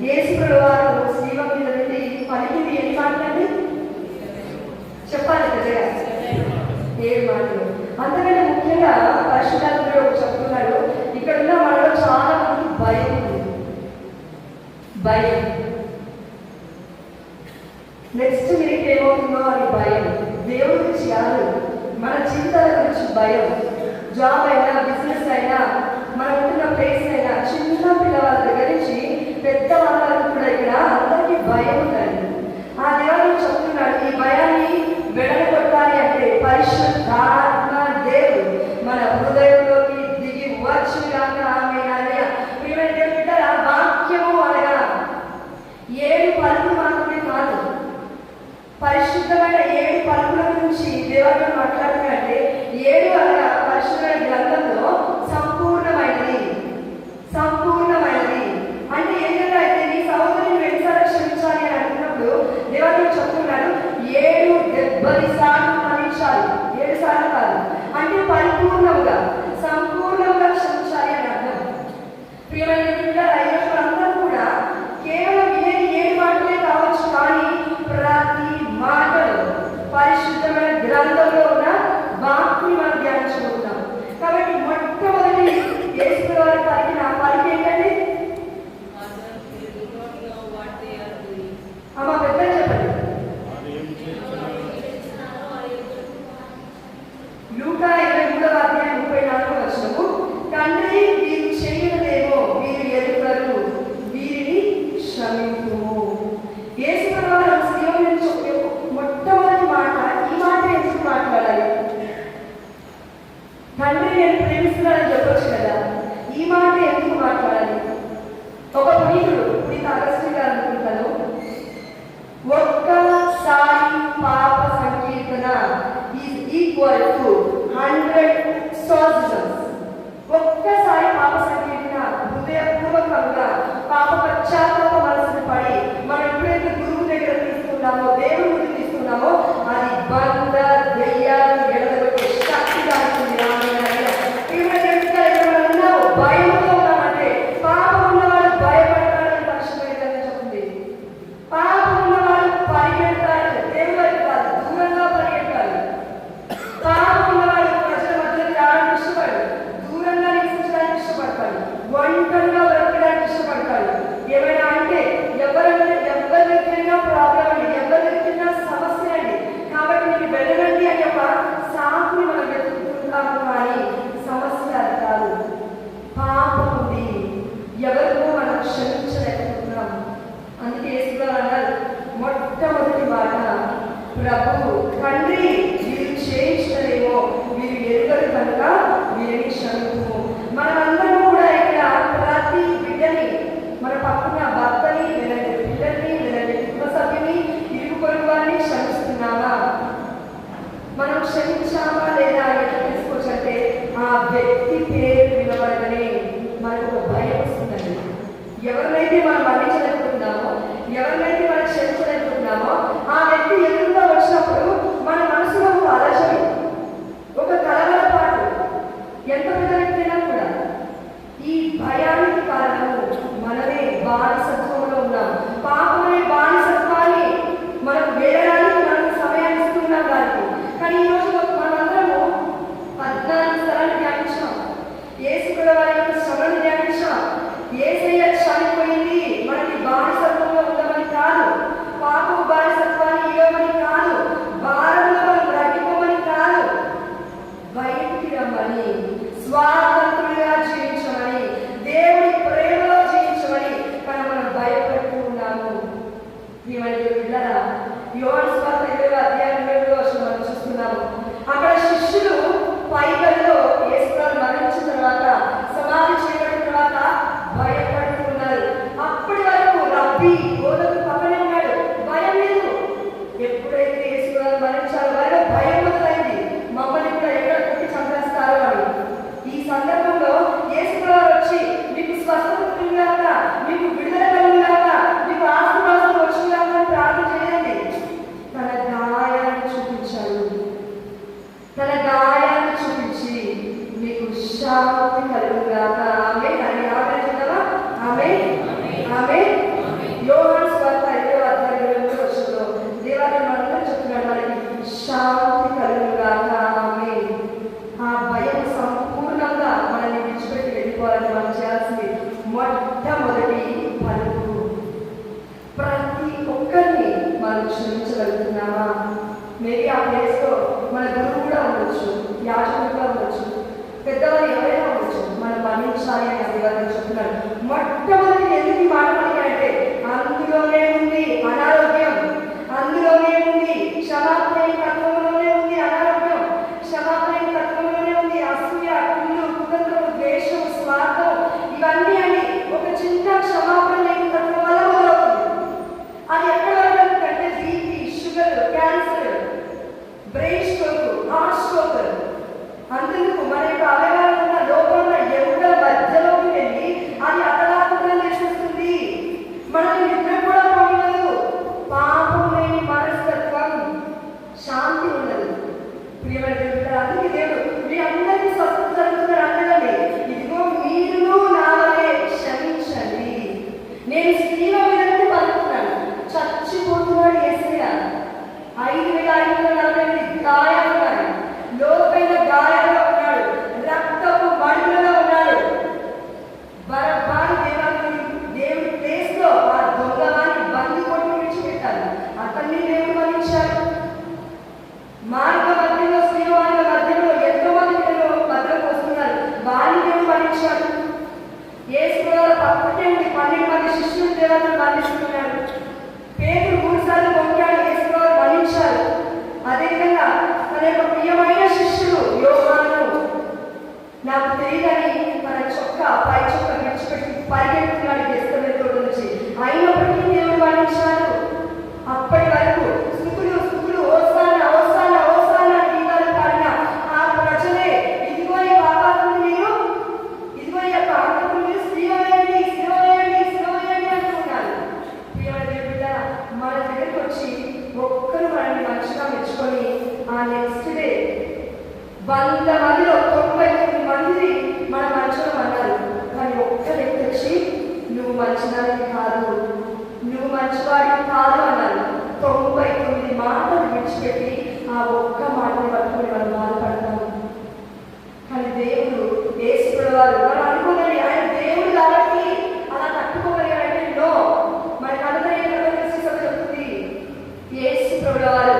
యేసు వారు శిలువ మీద నుండి పలికింది ఎన్ని మాటలండి చెప్పాలి కదా? 7 మాటలు. అంతకంటే ముఖ్యంగా పరిశుద్ధాత్ముడు చెప్తున్నాడు, ఇక్కడ ఉన్న మనలో చాలా మంది భయం ఉంది. భయం నెక్స్ట్ మీకు ఏమవుతుందో అని భయం. దేవుడి గురించి కాదు, మన జీవితాల గురించి భయం. జాబ్ అయినా బిజినెస్ అయినా మన ఉంటున్న ప్లేస్ అయినా చిన్న పిల్లవాళ్ళ దగ్గర నుంచి పెద్ద వాళ్ళ వరకు కూడా ఇక్కడ అందరికీ భయం ఉందండి. ఆ దేవుడు చెప్తున్నాడు, ఈ భయాన్ని వెడగొట్టాలి అంటే పరిశుద్ధాత్మ దేవుడు మన హృదయంలోకి దిగి వచ్చుగాక. వాక్యము అనగా 7 పలుకులు మాత్రమే కాదు, పరిశుద్ధమైన 7 పలుకుల గురించి దేవుడు మాట్లాడుతున్నట్టే 7 అనగా పరిశుద్ధమైన గ్రంథంలో సంపూర్ణమైనది. అంటే ఏంటంటే అయితే నీ సహోదరుని వెంటనే క్షమించాలి అని అంటున్నప్పుడు దేవుడు చెప్తున్నాడు 70 సార్లు క్షమించాలి. 7 సార్లు కాదు, అంటే పరిపూర్ణంగా సంపూర్ణంగా క్షమించాలి అని అర్థం. ప్రియమైన అందరూ కూడా కేవలం వినేది 7 మాటలే కావచ్చు, కానీ ప్రతి మాటలో పరిశుద్ధమైన గ్రంథంలో ఉన్న వాక్ని మనం ధ్యానించుకుంటాం. కాబట్టి మొట్టమొదటి యేసు వారి పలికిన పలికి ఏంటండి? అమ్మ పెద్ద చెప్పండి. లూకా 23వ అధ్యాయం 34వ వచనము, తండ్రి వీరు చేయలేమో వీరు ఎరుగరు, వీరిని క్షమించుము. యేసు వారు శిలువ మీద చెప్పే మొట్టమొదటి మాట ఈ మాట ఎందుకు మాట్లాడాలి? తండ్రి నేను ప్రేమిస్తున్నానని చెప్పొచ్చు కదా, ఈ మాట ఎందుకు మాట్లాడాలి? ఒక పునీతుడు అగస్త్య గారు అనుకుంటాను, ఒక్కసారి పాప సంకీర్తన ఈజ్ ఈక్వల్ టు 100 సోజనమ్స్. ఒక్కసారి పాప సంకీర్తన హృదయపూర్వకంగా పాప పశ్చాత్తాప మనసును పడి మనం ఎప్పుడైతే గురువు దగ్గర తీసుకున్నామో, దేవుడి ముందు తీసుకున్నామో, అది బంద దెయ్యాలను ఎడగొట్టే శక్తిగా ఉంటుంది. భయంతో ఉన్నామంటే పాపం ఉన్నవాడు భయపడతాడని పరిశుభ్రంగా చెప్తుంది. పాపం ఉన్నవాడు పరిగెడతాడు, దేవుడు కాదు, దూరంగా పరిగెడతాడు. పాపం ఉన్నవాడు ప్రజల మధ్యలో రావడానికి ఇష్టపడు, దూరంగా నివసించడానికి ఇష్టపడతాడు, ఒంటరిగా బ్రతకడానికి ఇష్టపడతాడు. ఏమైనా అంటే ఎవరి దగ్గర ప్రాబ్లం అండి, ఎవరి దగ్గర సమస్య అండి, కాబట్టి నేను వెళ్ళనండి అని ఒక సాకుని మనం వెతుకుంటాము, కానీ సమస్య అది కాదు. పాపం ఉంది, ఎవరికో మనం క్షమించలేకపోతున్నాం. అందుకే యేసు అన్నారు మొట్టమొదటి మాట, ప్రభు తండ్రి వీరు చేయించలేమో వీరు ఎరుగరు కనుక వీరిని క్షమించము. మనమందరం కూడా ఇక్కడ ప్రతి బిడ్డని, మన పక్కన భర్తని లేదంటే పిల్లల్ని లేదంటే కుటుంబ సభ్యుని ఇరుగు పొరుగు వారిని క్షమిస్తున్నామా? మనం క్షమించామా లేదా ఎట్లా తెలుసుకోవచ్చు అంటే ఆ వ్యక్తి పేరు వినబడగానే మనకు ఒక భయం వస్తుందండి. ఎవరినైతే మనం మరణించలేకపోతున్నామో, ఎవరినైతే మనం క్షమించలేకపోతున్నామో ఆ వ్యక్తి ఎదురుగా వచ్చినప్పుడు మన మనసులో ఒక అలజడి, ఒక కలవరపాటు, ఎంత పెద్ద వ్యక్తైనా కూడా. ఈ భయానికి కారణము మనమే బానిసత్వంలో ఉన్నాం. పాపమే బానిసత్వాన్ని మనం వేయడానికి మనం సమయాన్ని ఇస్తున్నాం దానికి. కానీ ఈరోజు మనందరము 14 స్థలాన్ని ధ్యానించాం, యేసు వారి యొక్క శ్రమను ధ్యానించాం. యేసయ్య చనిపోయింది మనకి బానిసత్వంలో ఉండమని కాదు, పాపం బానిసత్వాన్ని ఇవ్వమని కాదు, భారంలో మనం రగిపోమని కాదు, బయటికి రమ్మని, స్వాతంత్రుడిగా జీవించమని, దేవుడి ప్రేమలో జీవించమని. కానీ మనం అందులోనే ఉంది అనారోగ్యం, అందులోనే ఉంది క్షమాపణ తత్వంలోనే ఉంది అనారోగ్యం, క్షమాపణ తత్వంలోనే ఉంది అసూయ, కుళ్ళు, కుతంత్రం, ద్వేషం, స్వార్థం, ఇవన్నీ అని ఒక చిన్న క్షమాపణ లేని తత్వం వల్ల మొదలవుతుంది. అది ఎక్కడ వరకు అంటే BP, sugar, cancer, brain stroke, heart stroke. అందుకు మన యొక్క అవయవాలు ఉన్న లోపల ఎముకల మధ్యలోకి వెళ్ళి అది అతలాకుతలం చేసేస్తుంది. మనకి నిద్ర కూడా పోయినదు, పాపం లేని మనస్తత్వం, శాంతి ఉండదు. ప్రియమైన దేవుడు, అందుకే దేవుడు మీ అందరికీ స్వస్థత జరుగుతున్నారు అనగానే ఇదిగో మీరు నా వలె క్షమించండి. నేను స్త్రీల మీద పలుకుతున్నాను. చచ్చిపోతున్నాడు యేసయ్య. 5,548 గాయాలు ఉన్నాయి, లోపైన గాయాల్లో ఉన్నాడు, రక్తపు మడుగులలో ఉన్నాడు. బరబ్బాను దేవుడి ప్లేస్ లో ఆ దొంగవాన్ని బంది కొట్టి విడిచిపెట్టాలి. అతన్ని దేవుడు మరణించాడు. మార్గ మధ్యలో శ్రీవారి మధ్యలో ఎంతో మంది భద్రకు వస్తున్నారు, వారిని దేవుడు మరణించాడు. యేసు పక్కనే ఉండి 12 మంది శిష్యులు దేవతను మరణిస్తున్నాడు. పేతురు 3 సార్లు మొక్కాడు, యేసు మరణించారు. అదేవిధంగా తన యొక్క ప్రియమైన శిష్యుడు యోహాను నాకు తెలియదని మన పై చొక్క విడిచిపెట్టి పరిగెత్తున్నాడు గెస్తమనే తోట నుంచి. అయినప్పటికీ దేవుడు మరణించాడు. అప్పటి వరకు స్తుతులు స్తుతులు ఓసానా ఓసానా ఓసానా గీతాలు పాడిన ఆ ప్రజలే ఇదిగో ఈ పాపాలను మీరు, ఇదిగో ఈ యొక్క ఆత్మను మీరు శ్రీవేయండి శ్రీవేయండి శ్రీవేయండి అంటున్నారు. ప్రియమైన దేవుడా, మన దగ్గరికి వచ్చి ఒక్కరు మనల్ని మంచిగా మెచ్చుకొని ఆ నెక్స్ట్ డే 100 మందిలో 99 మంది మన మంచిగా అన్నారు. కానీ ఒక్క వ్యక్తి వచ్చి నువ్వు మంచిదానికి కాదు, నువ్వు మంచివాడికి కాదు అన్నారు. 99 మాటలు విడిచిపెట్టి ఆ ఒక్క మాటని పట్టుకుని మనం బాధపడతాము. కానీ దేవుడు యేసుప్రభువు వారు మనం అనుకున్నది ఆయన దేవుడు కాబట్టి అలా తట్టుకోగలిగాడంటే నో. మనకి అందరూ చెప్తుంది యేసుప్రభువు వారు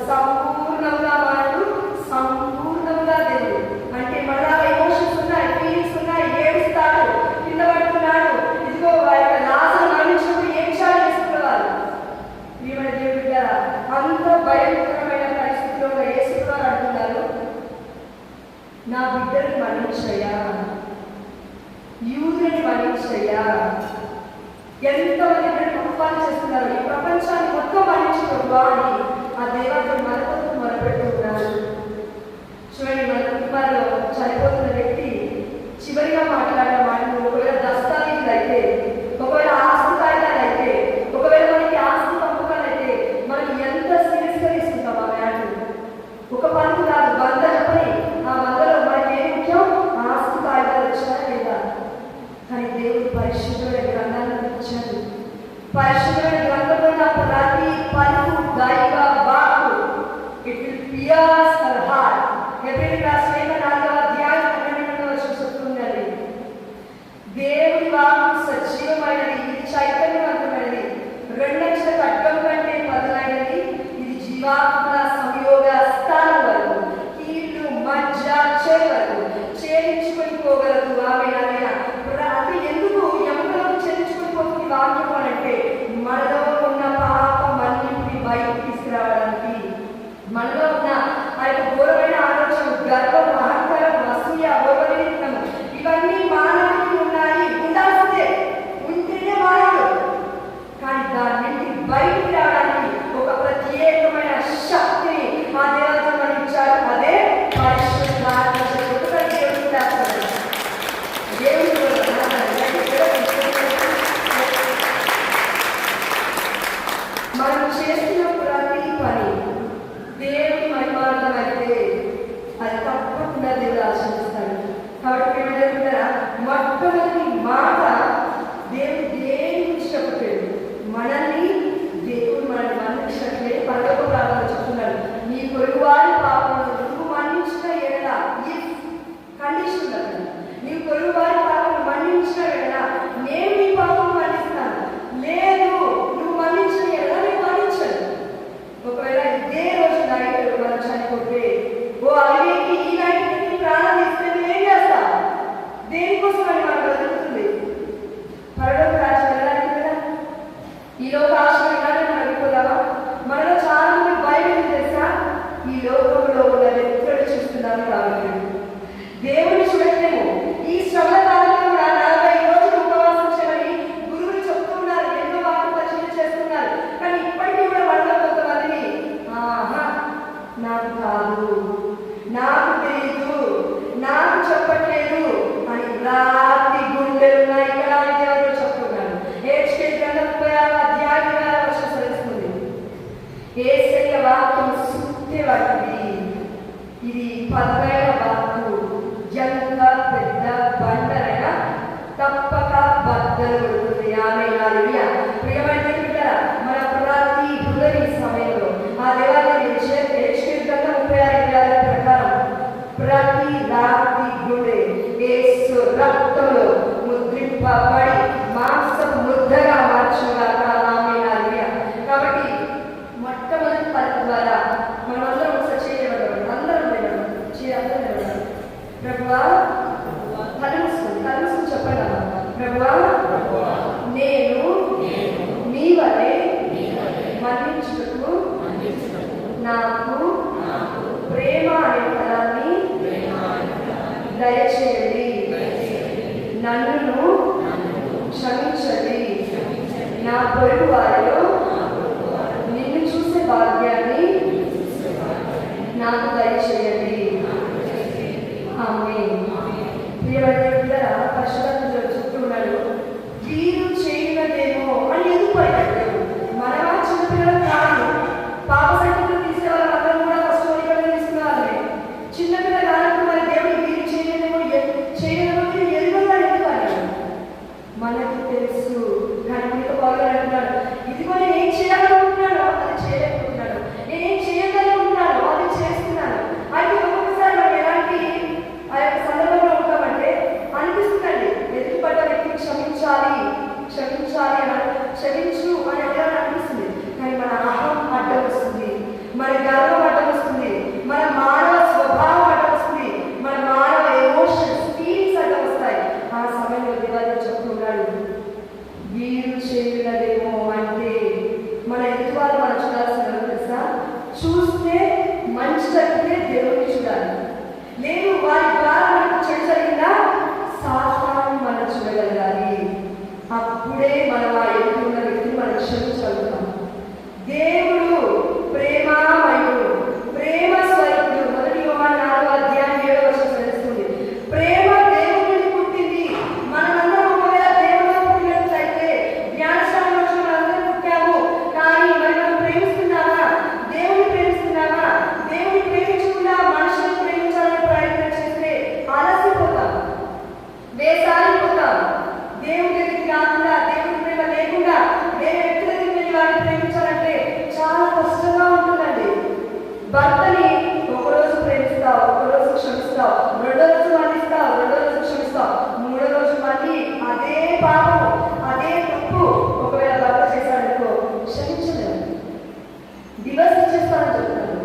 సంపూర్ణంగా మారు, సంపూర్ణంగా దేవుడు. అంటే మళ్ళా ఎమోషన్స్ ఉన్నాయి, ఫీలింగ్స్ ఉన్నాయి, ఏడుస్తాడు, కింద పడుతున్నాడు. ఇదిగో లాజరు మరణించినప్పుడు ఏం చేయాలి యేసుప్రభువు? ప్రియమైన దేవుడు, అంత భయంకరమైన పరిస్థితిలో యేసుప్రభువు అంటున్నారు, నా బిడ్డని మరణించయ్యా, యూదుని మరణించయ్యా. ఎంతమంది బిడ్డలు పాపాలు చేస్తున్నారు, ఈ ప్రపంచాన్ని మొత్తం మరణించకూడదు అని ఆ దేవతను మనతో మొదలుపెడుతున్నారు. చూడండి, మన కుటుంబాల్లో చనిపోతున్న వ్యక్తి చివరిగా మాట్లాడిన మాటలు ఒకవేళ దస్తావేజులు అయితే, ఒకవేళ ఆస్తి కాగితాలు అయితే, ఒకవేళ మనకి ఆస్తి పంపకాలు అయితే మనం ఎంత సీరియస్గా తీసుకుంటాం ఆ మ్యాటర్. ఒక పంతు కాదు, 100 చెప్పని ఆ 100లో మనకి ఏం ముఖ్యం? ఆస్తి కాగితాలు వచ్చాయా లేదా. కానీ దేవుడు పరిశుద్ధమైన గ్రంథాలను ఇచ్చాడు. పరిశుద్ధమైన గ్రంథంలో నా ప్రతి పలుకు గాయక వాకు it will pierce her heart. హెబ్రీయులకు రాసిన 4వ అధ్యాయం 12వ వచనం చెప్తున్నది, దేవుడి వాక్కు సజీవమైనది, ఇది చైతన్యవంతమైనది, 2 అక్షర ఖడ్గం కంటే పదునైనది, ఇది జీవాత్మ సంయోగ స్థానం వరకు, కీళ్ళు మజ్జ చెవి వరకు ఛేదించుకొని పోగలదు. ఆమె అది ఎందుకు ఎముకలకు ఛేదించుకొని పోతుంది వాక్యం అంటే మనలో ఉన్న పాపమన్నింటినీ బయటకు తీసుకురావడానికి. మనలో ఉన్న ఆ యొక్క ఘోరమైన ఆలోచన, గర్వం, అహంకారం, అసూయ, ఓర్వలేనితనం, ఇవన్నీ మానవుడికి ఉన్నాయి, ఉండాల్సిందే, ఉంటేనే మానవుడు. కానీ దాన్ని బయటికి రావడానికి ఒక ప్రత్యేకమైన శక్తిని ఆ దేవత మనకి ఇచ్చారు. అదే పరిశుద్ధాత్మ. దేవుడు చేస్తాడు. దేవుడు మనం చేస్తున్న ప్రతి పని దేవుని మహిమార్థం అయితే అది తప్పకుండా దేవుడు ఆశీర్వదిస్తాడు. కాబట్టి మొట్టమొదటి మాట దేవుడు దేని గురించి చెప్పట్లేదు, మనల్ని దేవుడు మనల్ని మన్నించినట్లే పరలోక ప్రార్థన చెప్తున్నాడు. నీ పొరుగువారి పాపమును నువ్వు మన్నించిన ఎడల, ఈ కండిషన్ ఉండదు, నీ పొరుగువారి పాపమును మన్నించిన ఎడల నేను నీ పాపం మన్నిస్తాను. లేదు, నువ్వు మన్నించిన ఎడల నేను మన్నించను. ఒకవేళ ఇదే రోజు నైట్ మనం చనిపోతే, ఓ అవివేకి ఈ నైట్ ప్రాణం తీస్తే నువ్వేం చేస్తావు? పదునైన వాక్కు ఎంత పెద్ద బండనైనా తప్పక బద్దలు కొడుతుంది. ఆమేన్, హల్లెలూయా. ప్రియమైన దేవుడా, మన ప్రతి హృదయ సమయంలో ఆ దేవాలయ యెషయా గ్రంథం 36 ప్రకారం ప్రతి రాతి గుండె యేసు రక్తంలో ముద్రింపబడి మాంసం ముద్దగా మార్చుగాక. ఆమేన్, హల్లెలూయా. కాబట్టి మొట్టమొదటి పద్ధతి ద్వారా మనమందరం ఒకసారి చేయబడ్డాం. అందరం నిలబడాలి. ప్రభువా, కలుసుకుని చెప్పండి. ప్రభువా, నేను నీ వలె మన్నించుటకు నాకు ప్రేమ అనే ఫలాన్ని దయచేయండి. నన్ను క్షమించండి. నా పొరుగు వారిలో నిన్ను చూసే భాగ్యాన్ని నాకు దయచేయండి. ఆమేన్. పరిశుభ్రతలో చుట్టూ ఉన్నాడు. వీరు చేయలేదేమో అని ఎందుకు పరిగెట్టారు? మనమా చిన్నపిల్లలు కాదు. పాప సైకిల్ తీసే వాళ్ళు అందరూ కూడా ఫస్ట్ తీసుకున్నారే. చిన్నపిల్ల కాదు. మరి దేవుడు వీరు చేయలేదేమో చేయలేమో ఎదుగుతాడు. ఎందుకు అన్నాడు? మనకు తెలుసు. కానీ మీతో బాగా అంటున్నాడు, ఇదిగో నేను ఏం చేయాలనుకుంటున్నాను అది చేయలేకపోతున్నాను, నేనేం చేయగలుగుతున్నాను అది చేస్తున్నాను. అయితే ఒక్కొక్కసారి మనం ఎలాంటి ఆ యొక్క సందర్భంలో ఉంటామంటే అనిపిస్తుందండి, ఎదురుపడ్డ వ్యక్తిని క్షమించాలి క్షమించు అని ఎవరైనా అనిపిస్తుంది. కానీ మన అహం అడ్డం వస్తుంది, మన గర్వం అడ్డం వస్తుంది, మన మానవ స్వభావం అడ్డం వస్తుంది, మన మానవ ఎమోషన్స్ ఫీలింగ్స్ అడ్డం వస్తాయి. ఆ సమయంలో దేవాలయం చెప్తున్నాడు, వీరు చేయలేదేమో అంటే మన ఎదుటివారు మనం చూడాల్సిన తెలుసా? చూస్తే మంచి జరిగితే దేవుడిని చూడాలి. లేదు వారి ద్వారా మనకు చెడు జరిగిందా సాతాన్ని మనం చూడగలగాలి. అప్పుడే మనం ఆ ఎదుగుతున్న వ్యక్తిని మనం క్షమించగలుగుతాం. దేవుడు ప్రేమామయుడు, ప్రేమ స్వరూపుడు. 1 యోహాను 4:7 తెలుస్తుంది. ప్రేమ దేవుడిని పుట్టింది. మనమందరం ఒకవేళ దేవుడిని పుట్టినట్లయితే జ్ఞానశాలలో మనందరం పుట్టాము. కానీ మరి మనం ప్రేమిస్తున్నామా? దేవుడిని ప్రేమిస్తున్నామా? దేవుడిని ప్రేమించకుండా మనుషులను ప్రేమించాలని ప్రయత్నం చేస్తే అలసిపోతాం, వేసారిపోతాం. దేవుడి దగ్గరికి రాకుండా, దేవుడి ప్రేమ లేకుండా వేరే వ్యక్తి దగ్గరికి వెళ్ళి వారిని ప్రేమించాలంటే చాలా కష్టంగా ఉంటుందండి. భర్తని ఒకరోజు ప్రేమిస్తావు, ఒకరోజు క్షమిస్తావు, రెండో రోజు మన్నిస్తావు, రెండో రోజు క్షమిస్తావు, మూడో రోజు మళ్ళీ అదే పాపం అదే తప్పు ఒకవేళ భర్త చేశాడనుకో క్షమించలేదు, డివర్స్ ఇచ్చేస్తానని చెప్తాను.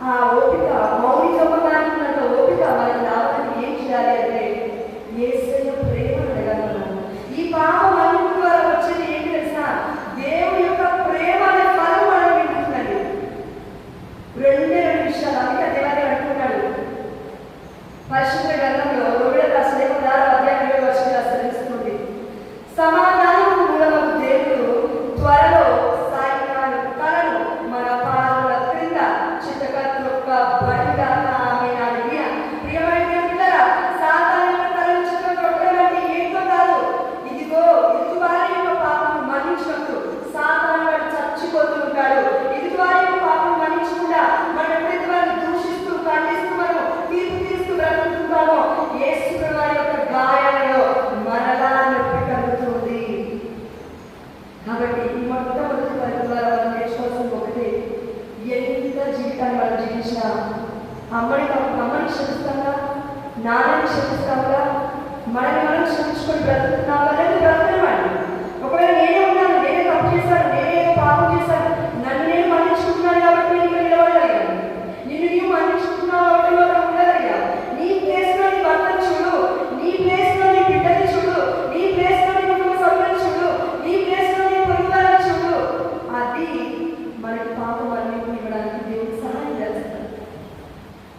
ఆ ఓపిక మౌలికమ్మడానికి ఉన్నంత ఓపిక మనకి రావడానికి ఏం చేయాలి అంటే యేసయ్య ప్రేమ అడగలను. ఈ పాపం అన్నిటి ద్వారా వచ్చేది ఏంటి తెలుసా? దేవుని యొక్క ప్రేమ అనే ఫలం మనం వింటుందండి. 2 విషయాలు. అందుకే దేవాలయం అనుకున్నాడు పరిశుద్ధ గ్రంథంలో 6:7 తెలుస్తుంది. సమాధానము మూలమగు దేవుడు త్వరలో సాయికాను కలను మన పాదముల క్రింద చిత్తకత్రొక్క బడిగా. ఆమేన్, హల్లెలూయా. ప్రియమైన దేవులారా, సాతాను యొక్క కలను చిత్తకత్రొక్కడం అంటే ఏంటో కాదు. ఇదిగో ఎదుటివారి యొక్క పాపం మన్నించినప్పుడు సాతాను వాడు చచ్చిపోతూ ఉంటాడు. ఎదుటివారి యొక్క పాపం మన్నించకుండా మనం ఎప్పుడైతే వారిని దూషిస్తూ ఖండిస్తూ మనం తీర్పు తీస్తూ బ్రతుకుతున్నామో యేసు వారి యొక్క గాయాలలో మనలా నొప్పి కలుగుతుంది. కాబట్టి ఈ మొట్టమొదటి పద్ధతి ద్వారా మనం నేర్చుకోవాల్సింది ఒకటే, ఎంత జీవితాన్ని మనం జీవించినా అమ్మని క్షమిస్తాంగా, నాన్నని క్షమిస్తాంగా, మనని మనం క్షమించుకొని బ్రతుకుతున్నామా లేదా బ్రతకనివ్వండి. ఒకవేళ నేనే ఉన్నాను, నేనే తప్పు చేశాను, నేనే పాపం చేశాను, నన్ను నేను మన్నించుకుంటున్నాను కాబట్టి నేను ఇక్కడ నిలబడగలిగాను, నిన్ను నీవు మన్నించుకుంటున్నావు కాబట్టి నువ్వు ఉండగలిగావు. నీ ప్లేస్లో నీ భర్తను చూడు, నీ ప్లేస్లో నీ బిడ్డని చూడు, నీ ప్లేస్లో నీ కుటుంబ సభ్యులను చూడు, నీ ప్లేస్లో నీ పొరుగువారిని చూడు. అది మనకి పాపం అన్నింటిని ఇవ్వడానికి దేవుడు సహాయం చేస్తాడు.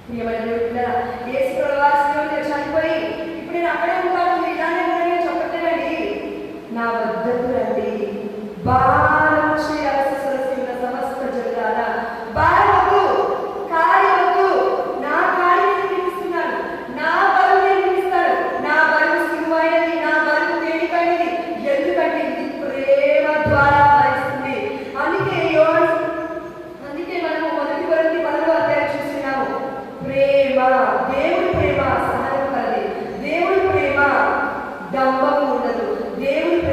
ప్రియమైన దేవుడా, యేసు ప్రభువు చనిపోయి ఇప్పుడు నేను అక్కడే ఉంటాను, ఇలానే ఉన్నానని చెప్పట్లేదండి. నా వద్దకు రండి, భారం చేయాల్సి సరస్సున్న సమస్త జనులారా, భారం వద్దు, కాడి వద్దు, నా కాడి నిలిపిస్తున్నాను, నా బరువు నిలిపిస్తాడు. నా బరువు సిగ్గుమైనది, నా బరువు తేలికైనది. ఎందుకంటే ఇది ప్రేమ ద్వారా భరిస్తుంది. అందుకే మనము 1 కొరింథీ 10వ అధ్యాయం చూస్తున్నాము. దేవుని